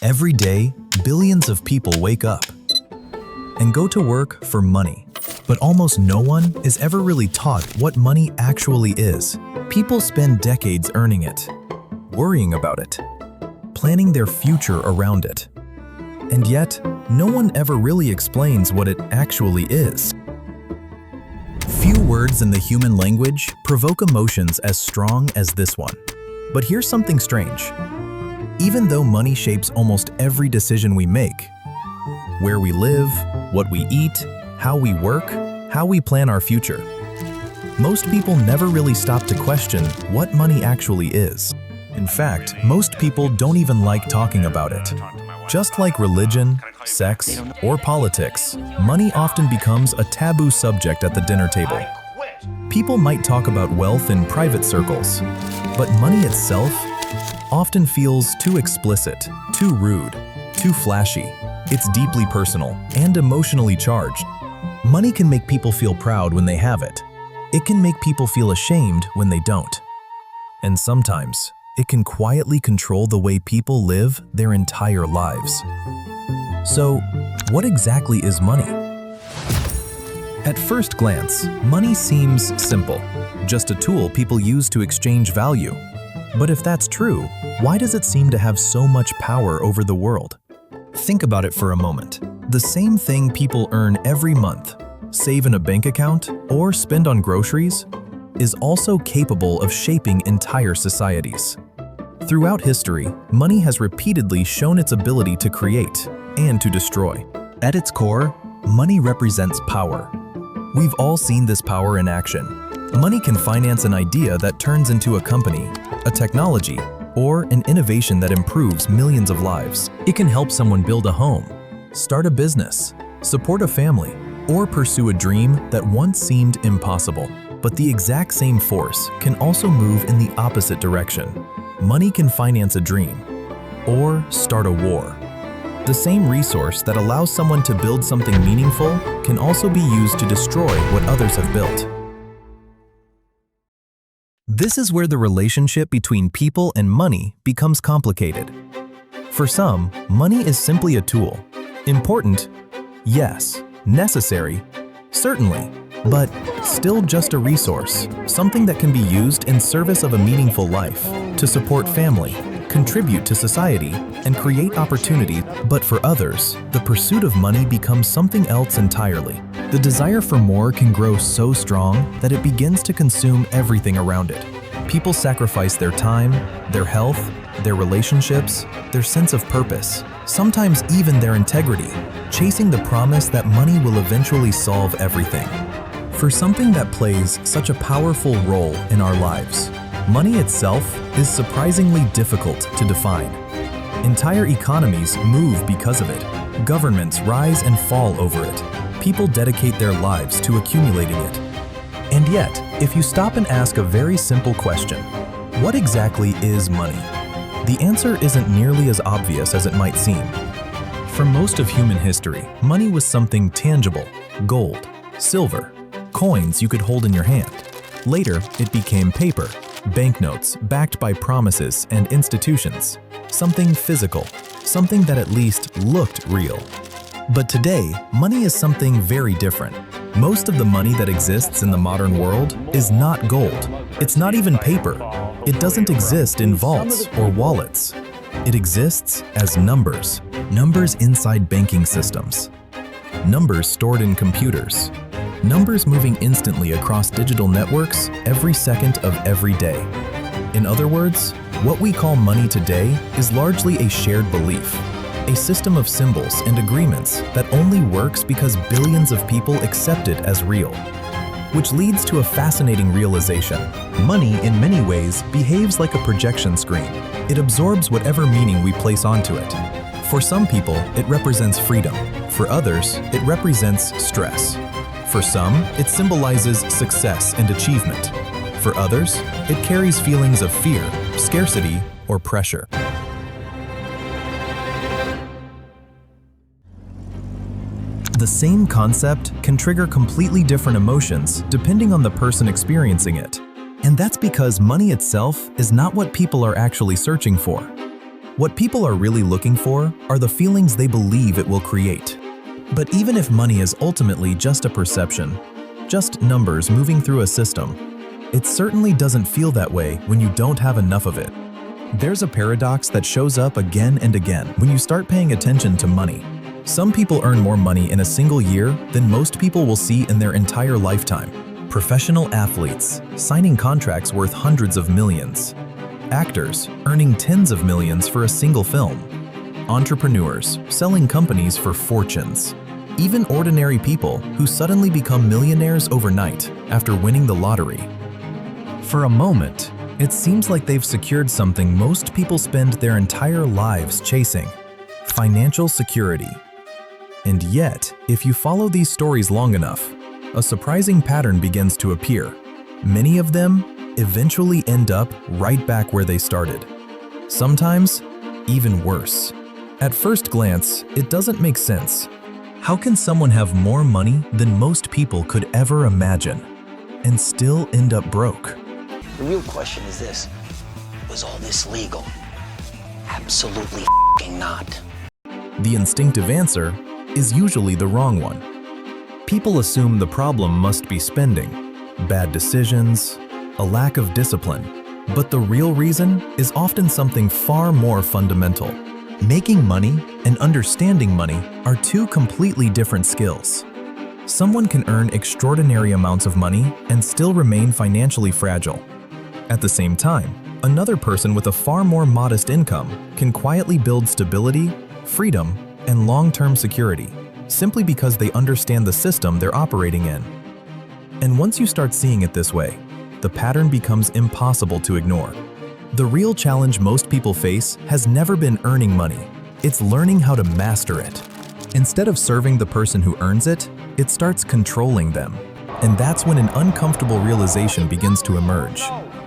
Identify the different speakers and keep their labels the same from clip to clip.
Speaker 1: Every day, billions of people wake up and go to work for money. But almost no one is ever really taught what money actually is. People spend decades earning it, worrying about it, planning their future around it. And yet, no one ever really explains what it actually is. Few words in the human language provoke emotions as strong as this one. But here's something strange. Even though money shapes almost every decision we make, where we live, what we eat, how we work, how we plan our future, most people never really stop to question what money actually is. In fact, most people don't even like talking about it. Just like religion, sex, or politics, money often becomes a taboo subject at the dinner table. People might talk about wealth in private circles, but money itself often feels too explicit, too rude, too flashy. It's deeply personal and emotionally charged. Money can make people feel proud when they have it. It can make people feel ashamed when they don't. And sometimes, it can quietly control the way people live their entire lives. So, what exactly is money? At first glance, money seems simple, just a tool people use to exchange value. But if that's true, why does it seem to have so much power over the world? Think about it for a moment. The same thing people earn every month, save in a bank account, or spend on groceries, is also capable of shaping entire societies. Throughout history, money has repeatedly shown its ability to create and to destroy. At its core, money represents power. We've all seen this power in action. Money can finance an idea that turns into a company, a technology, or an innovation that improves millions of lives. It can help someone build a home, start a business, support a family, or pursue a dream that once seemed impossible. But the exact same force can also move in the opposite direction. Money can finance a dream, or start a war. The same resource that allows someone to build something meaningful can also be used to destroy what others have built. This is where the relationship between people and money becomes complicated. For some, money is simply a tool. Important? Yes. Necessary? Certainly. But still just a resource, something that can be used in service of a meaningful life, to support family, contribute to society, and create opportunity. But for others, the pursuit of money becomes something else entirely. The desire for more can grow so strong that it begins to consume everything around it. People sacrifice their time, their health, their relationships, their sense of purpose, sometimes even their integrity, chasing the promise that money will eventually solve everything. For something that plays such a powerful role in our lives, money itself is surprisingly difficult to define. Entire economies move because of it. Governments rise and fall over it. People dedicate their lives to accumulating it. And yet, if you stop and ask a very simple question, what exactly is money? The answer isn't nearly as obvious as it might seem. For most of human history, money was something tangible: gold, silver, coins you could hold in your hand. Later, it became paper, banknotes backed by promises and institutions, something physical, something that at least looked real. But today, money is something very different. Most of the money that exists in the modern world is not gold. It's not even paper. It doesn't exist in vaults or wallets. It exists as numbers. Numbers inside banking systems. Numbers stored in computers. Numbers moving instantly across digital networks every second of every day. In other words, what we call money today is largely a shared belief, a system of symbols and agreements that only works because billions of people accept it as real. Which leads to a fascinating realization. Money, in many ways, behaves like a projection screen. It absorbs whatever meaning we place onto it. For some people, it represents freedom. For others, it represents stress. For some, it symbolizes success and achievement. For others, it carries feelings of fear, scarcity, or pressure. The same concept can trigger completely different emotions depending on the person experiencing it. And that's because money itself is not what people are actually searching for. What people are really looking for are the feelings they believe it will create. But even if money is ultimately just a perception, just numbers moving through a system, it certainly doesn't feel that way when you don't have enough of it. There's a paradox that shows up again and again when you start paying attention to money. Some people earn more money in a single year than most people will see in their entire lifetime. Professional athletes signing contracts worth hundreds of millions. Actors earning tens of millions for a single film. Entrepreneurs selling companies for fortunes. Even ordinary people who suddenly become millionaires overnight after winning the lottery. For a moment, it seems like they've secured something most people spend their entire lives chasing: financial security. And yet, if you follow these stories long enough, a surprising pattern begins to appear. Many of them eventually end up right back where they started. Sometimes, even worse. At first glance, it doesn't make sense. How can someone have more money than most people could ever imagine and still end up broke?
Speaker 2: The real question is this: was all this legal? Absolutely not.
Speaker 1: The instinctive answer is usually the wrong one. People assume the problem must be spending, bad decisions, a lack of discipline. But the real reason is often something far more fundamental. Making money and understanding money are two completely different skills. Someone can earn extraordinary amounts of money and still remain financially fragile. At the same time, another person with a far more modest income can quietly build stability, freedom, and long-term security, simply because they understand the system they're operating in. And once you start seeing it this way, the pattern becomes impossible to ignore. The real challenge most people face has never been earning money. It's learning how to master it. Instead of serving the person who earns it, it starts controlling them. And that's when an uncomfortable realization begins to emerge.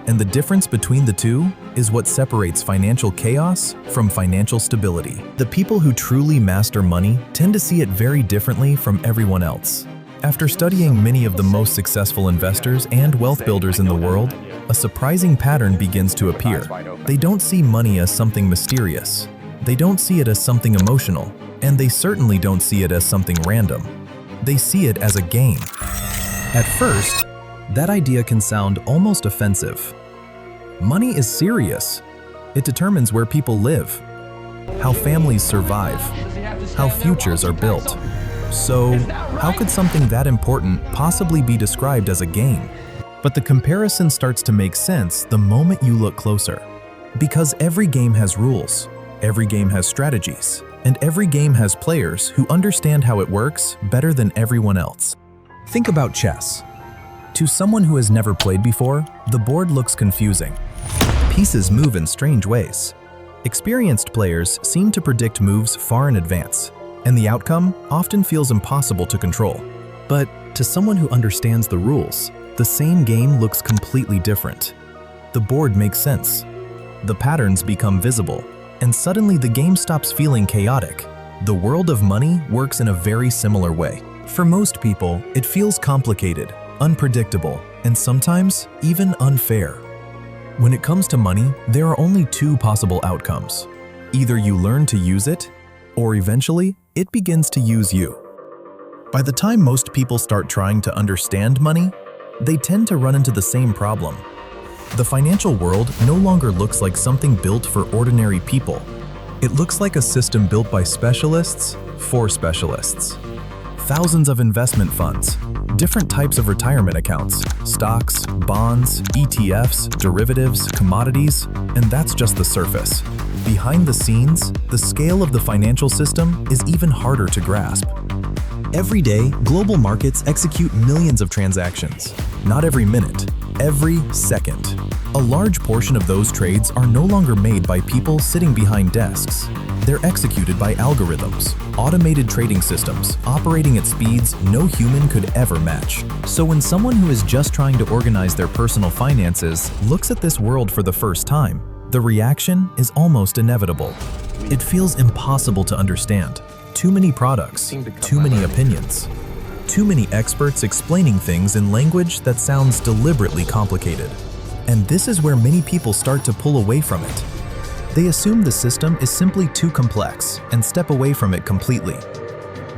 Speaker 1: And the difference between the two is what separates financial chaos from financial stability. The people who truly master money tend to see it very differently from everyone else. After studying many of the most successful investors and wealth builders in the world, a surprising pattern begins to appear. They don't see money as something mysterious. They don't see it as something emotional, and they certainly don't see it as something random. They see it as a game. At first, that idea can sound almost offensive. Money is serious. It determines where people live, how families survive, how futures are built. So, how could something that important possibly be described as a game? But the comparison starts to make sense the moment you look closer. Because every game has rules, every game has strategies, and every game has players who understand how it works better than everyone else. Think about chess. To someone who has never played before, the board looks confusing. Pieces move in strange ways. Experienced players seem to predict moves far in advance, and the outcome often feels impossible to control. But to someone who understands the rules, the same game looks completely different. The board makes sense. The patterns become visible, and suddenly the game stops feeling chaotic. The world of money works in a very similar way. For most people, it feels complicated, unpredictable, and sometimes even unfair. When it comes to money, there are only two possible outcomes. Either you learn to use it, or eventually, it begins to use you. By the time most people start trying to understand money, they tend to run into the same problem. The financial world no longer looks like something built for ordinary people. It looks like a system built by specialists for specialists. Thousands of investment funds, different types of retirement accounts, stocks, bonds, ETFs, derivatives, commodities, and that's just the surface. Behind the scenes, the scale of the financial system is even harder to grasp. Every day, global markets execute millions of transactions. Not every minute, every second. A large portion of those trades are no longer made by people sitting behind desks. They're executed by algorithms, automated trading systems, operating at speeds no human could ever match. So when someone who is just trying to organize their personal finances looks at this world for the first time, the reaction is almost inevitable. It feels impossible to understand. Too many products, too many opinions, too many experts explaining things in language that sounds deliberately complicated. And this is where many people start to pull away from it. They assume the system is simply too complex and step away from it completely.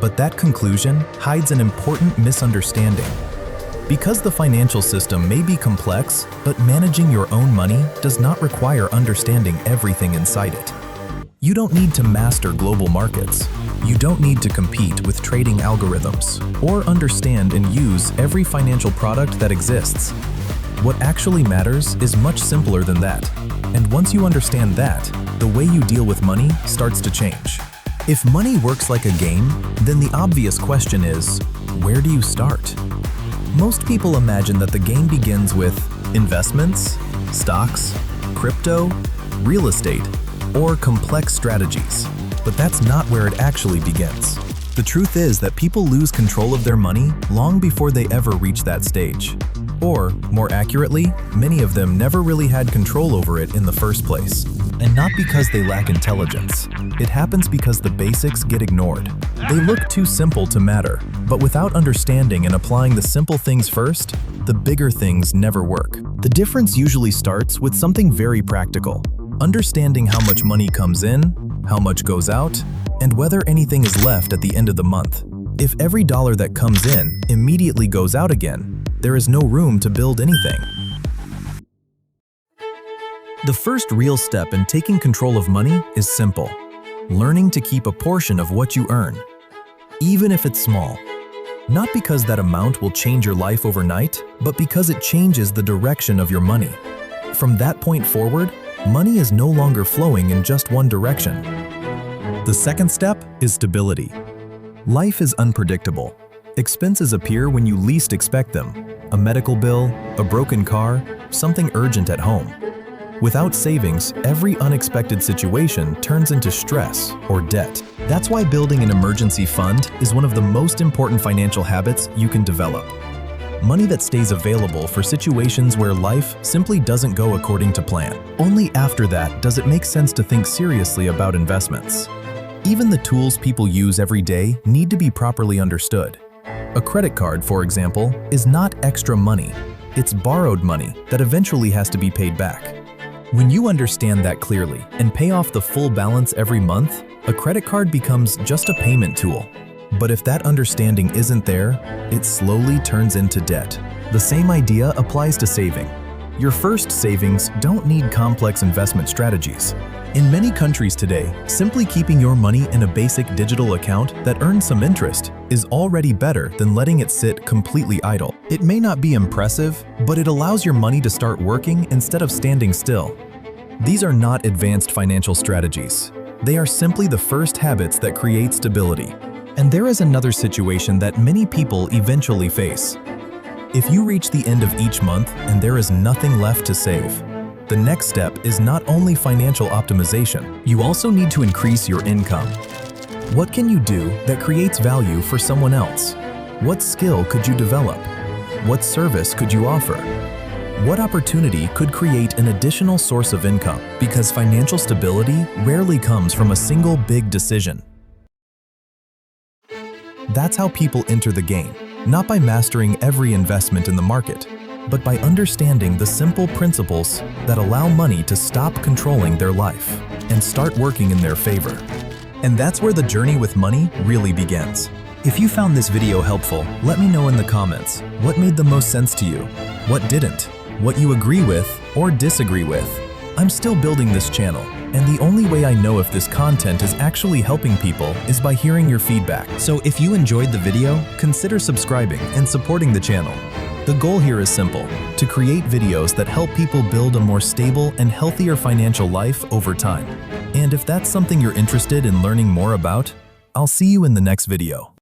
Speaker 1: But that conclusion hides an important misunderstanding. Because the financial system may be complex, but managing your own money does not require understanding everything inside it. You don't need to master global markets. You don't need to compete with trading algorithms or understand and use every financial product that exists. What actually matters is much simpler than that. And once you understand that, the way you deal with money starts to change. If money works like a game, then the obvious question is, where do you start? Most people imagine that the game begins with investments, stocks, crypto, real estate, or complex strategies. But that's not where it actually begins. The truth is that people lose control of their money long before they ever reach that stage. Or, more accurately, many of them never really had control over it in the first place. And not because they lack intelligence. It happens because the basics get ignored. They look too simple to matter, but without understanding and applying the simple things first, the bigger things never work. The difference usually starts with something very practical. Understanding how much money comes in, how much goes out, and whether anything is left at the end of the month. If every dollar that comes in immediately goes out again, there is no room to build anything. The first real step in taking control of money is simple: learning to keep a portion of what you earn, even if it's small. Not because that amount will change your life overnight, but because it changes the direction of your money. From that point forward, money is no longer flowing in just one direction. The second step is stability. Life is unpredictable. Expenses appear when you least expect them: a medical bill, a broken car, something urgent at home. Without savings, every unexpected situation turns into stress or debt. That's why building an emergency fund is one of the most important financial habits you can develop. Money that stays available for situations where life simply doesn't go according to plan. Only after that does it make sense to think seriously about investments. Even the tools people use every day need to be properly understood. A credit card, for example, is not extra money. It's borrowed money that eventually has to be paid back. When you understand that clearly and pay off the full balance every month, a credit card becomes just a payment tool. But if that understanding isn't there, it slowly turns into debt. The same idea applies to saving. Your first savings don't need complex investment strategies. In many countries today, simply keeping your money in a basic digital account that earns some interest is already better than letting it sit completely idle. It may not be impressive, but it allows your money to start working instead of standing still. These are not advanced financial strategies. They are simply the first habits that create stability. And there is another situation that many people eventually face. If you reach the end of each month and there is nothing left to save, the next step is not only financial optimization, you also need to increase your income. What can you do that creates value for someone else? What skill could you develop? What service could you offer? What opportunity could create an additional source of income? Because financial stability rarely comes from a single big decision. That's how people enter the game, not by mastering every investment in the market, but by understanding the simple principles that allow money to stop controlling their life and start working in their favor. And that's where the journey with money really begins. If you found this video helpful, let me know in the comments what made the most sense to you, what didn't, what you agree with or disagree with. I'm still building this channel, and the only way I know if this content is actually helping people is by hearing your feedback. So if you enjoyed the video, consider subscribing and supporting the channel. The goal here is simple: to create videos that help people build a more stable and healthier financial life over time. And if that's something you're interested in learning more about, I'll see you in the next video.